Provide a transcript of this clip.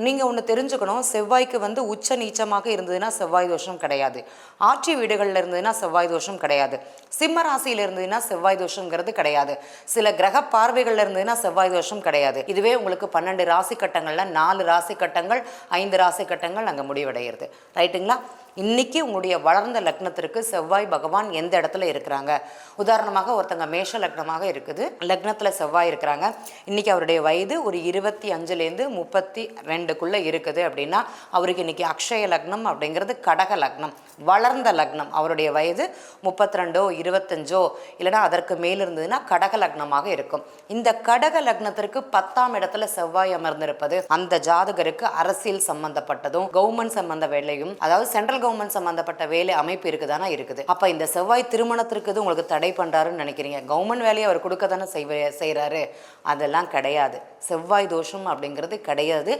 நீங்கள் ஒன்று தெரிஞ்சுக்கணும், செவ்வாய்க்கு வந்து உச்ச நீச்சமாக இருந்ததுன்னா செவ்வாய் தோஷம் கிடையாது. ஆட்சி வீடுகளில் இருந்ததுன்னா செவ்வாய் தோஷம் கிடையாது. சிம்ம ராசியில் இருந்ததுன்னா செவ்வாய் தோஷங்கிறது கிடையாது. சில கிரக பார்வைகளில் இருந்ததுன்னா செவ்வாய் தோஷம் கிடையாது. இதுவே உங்களுக்கு 12 ராசி கட்டங்களில் 4 ராசி கட்டங்கள் 5 ராசி கட்டங்கள் அங்கே முடிவடைகிறது. ரைட்டுங்களா? இன்னைக்கு உங்களுடைய வளர்ந்த லக்னத்திற்கு செவ்வாய் பகவான் எந்த இடத்துல இருக்கிறாங்க? உதாரணமாக ஒருத்தங்க மேஷ லக்னமாக இருக்குது, லக்னத்தில் செவ்வாய் இருக்கிறாங்க. இன்னைக்கு அவருடைய வயது ஒரு 25லேருந்து 32க்குள்ளே இருக்குது அப்படின்னா அவருக்கு இன்னைக்கு அக்ஷய லக்னம் அப்படிங்கிறது கடக லக்னம், வளர்ந்த லக்னம். அவருடைய வயது 32 25 இல்லைனா அதற்கு மேல் இருந்ததுன்னா கடக லக்னமாக இருக்கும். இந்த கடக லக்னத்திற்கு 10ஆம் இடத்துல செவ்வாய் அமர்ந்திருப்பது அந்த ஜாதகருக்கு அரசியல் சம்பந்தப்பட்டதும் கவர்மெண்ட் சம்பந்த வேலையும், அதாவது சென்ட்ரல் கவர்மெண்ட் சம்பந்தப்பட்ட வேலை அமைப்பு இருக்குதானா இருக்குது. அப்ப இந்த செவ்வாய் திருமணத்திற்கு உங்களுக்கு தடை பண்றாருன்னு நினைக்கிறீங்க. கவர்மெண்ட் வேலையை அவர் கொடுக்க தானே செய்யறாரு. அதெல்லாம் கிடையாது. செவ்வாய் தோஷம் அப்படிங்கிறது கிடையாது.